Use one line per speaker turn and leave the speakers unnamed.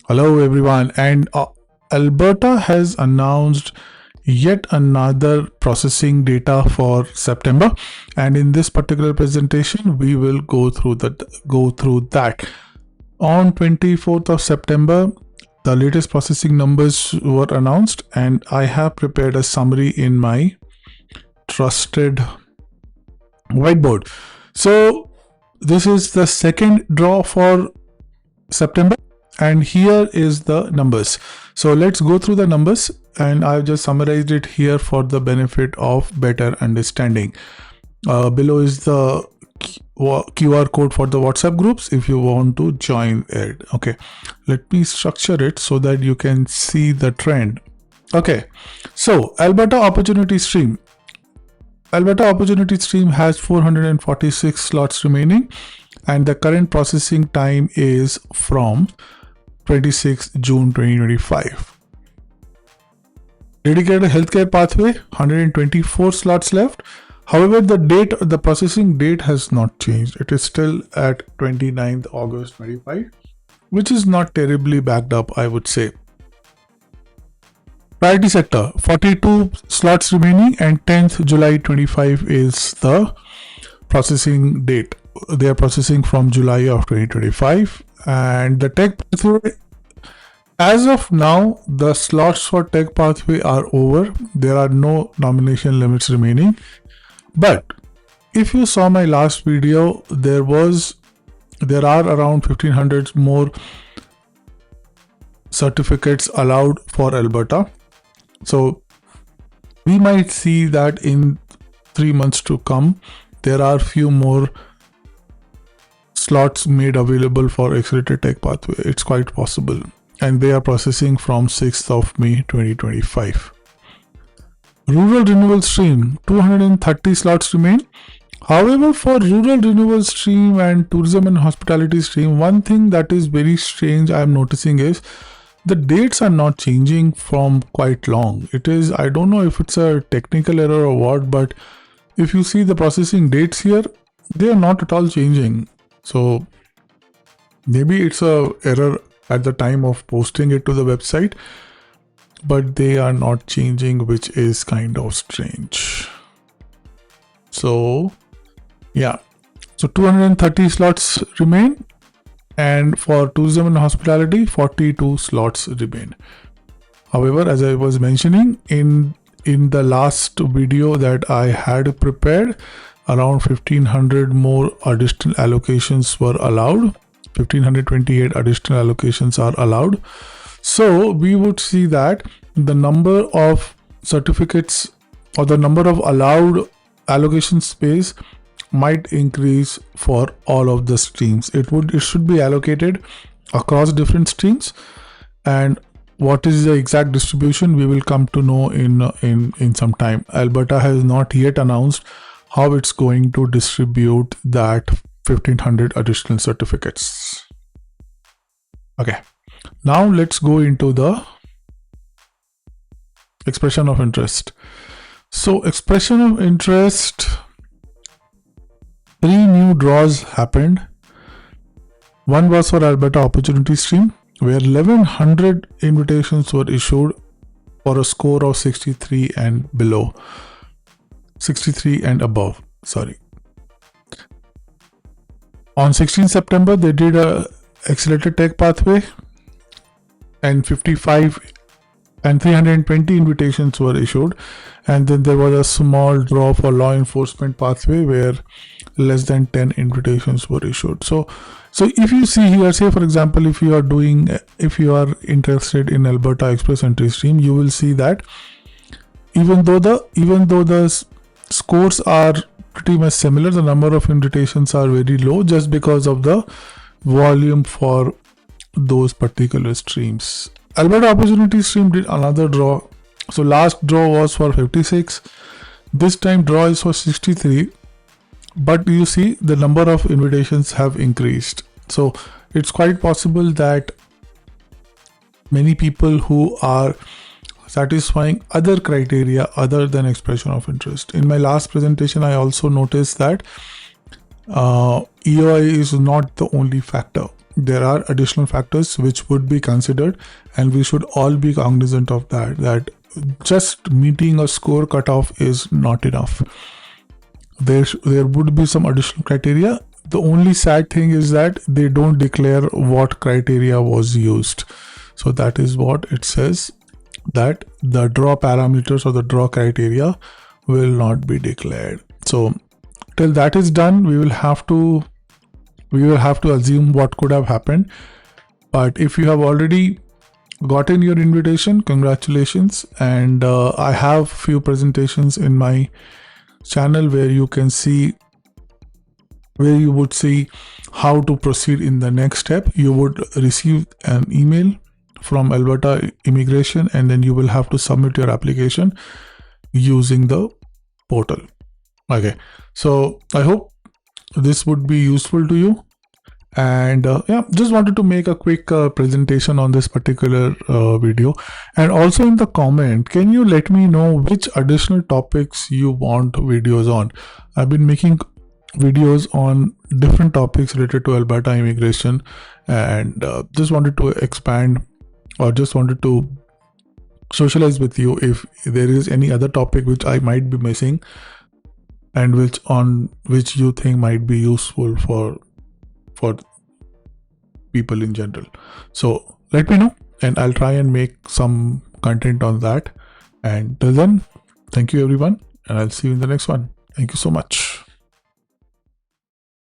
Hello everyone, and Alberta has announced yet another processing data for September, and in this particular presentation we will go through that. On 24th of September, the latest processing numbers were announced, and I have prepared a summary in my trusted whiteboard. So this is the second draw for September, and here is the numbers. So let's go through the numbers, and I've just summarized it here for the benefit of better understanding. Below is the QR code for the WhatsApp groups if you want to join it. Okay, let me structure it so that you can see the trend. Okay, so Alberta Opportunity Stream has 446 slots remaining, and the current processing time is from 26 June 2025. Dedicated healthcare pathway, 124 slots left. However, the processing date has not changed. It is still at 29th August 25, which is not terribly backed up, I would say. Priority sector, 42 slots remaining, and 10th July 25 is the processing date. They are processing from July of 2025. And the tech pathway, as of now, the slots for tech pathway are over. There are no nomination limits remaining. But if you saw my last video, there are around 1500 more certificates allowed for Alberta. So we might see that in 3 months to come, there are few more slots made available for accelerated tech pathway. It's quite possible, and they are processing from 6th of May 2025. Rural renewal stream, 230 slots remain. However, for rural renewal stream and tourism and hospitality stream, one thing that is very strange I am noticing is the dates are not changing from quite long. I don't know if it's a technical error or what, but if you see the processing dates here, they are not at all changing. So maybe it's a error at the time of posting it to the website, but they are not changing, which is kind of strange. So yeah, so 230 slots remain, and for tourism and hospitality, 42 slots remain. However, as I was mentioning in the last video that I had prepared, around 1500 more additional allocations were allowed. 1528 additional allocations are allowed. So we would see that the number of certificates or the number of allowed allocation space might increase for all of the streams. It should be allocated across different streams, and what is the exact distribution we will come to know in some time. Alberta has not yet announced how it's going to distribute that 1500 additional certificates. Okay, now let's go into the expression of interest. So expression of interest, 3 new draws happened. One was for Alberta Opportunity Stream, where 1100 invitations were issued for a score of 63 and above. On 16 September, they did a accelerated tech pathway, and 320 invitations were issued. And then there was a small draw for law enforcement pathway where less than 10 invitations were issued. So if you see here, say for example, if you are interested in Alberta Express Entry Stream, you will see that even though the scores are pretty much similar, the number of invitations are very low just because of the volume for those particular streams. Alberta Opportunity Stream did another draw. So last draw was for 56. This time draw is for 63. But you see the number of invitations have increased. So it's quite possible that many people who are satisfying other criteria other than expression of interest. In my last presentation, I also noticed that EOI is not the only factor. there are additional factors which would be considered, and we should all be cognizant of that just meeting a score cutoff is not enough. There would be some additional criteria. The only sad thing is that they don't declare what criteria was used. So that is what it says, that the draw parameters or the draw criteria will not be declared. So till that is done, we will have to assume what could have happened. But if you have already gotten your invitation, congratulations. And I have few presentations in my channel where you can see, where you would see how to proceed in the next step. You would receive an email from Alberta Immigration, and then you will have to submit your application using the portal. Okay, so I hope this would be useful to you. And yeah, just wanted to make a quick presentation on this particular video. And also in the comment, can you let me know which additional topics you want videos on? I've been making videos on different topics related to Alberta immigration, and just wanted to expand, or just wanted to socialize with you if there is any other topic which I might be missing, and which you think might be useful for people in general. So let me know, and I'll try and make some content on that. And till then, thank you everyone, and I'll see you in the next one. Thank you so much.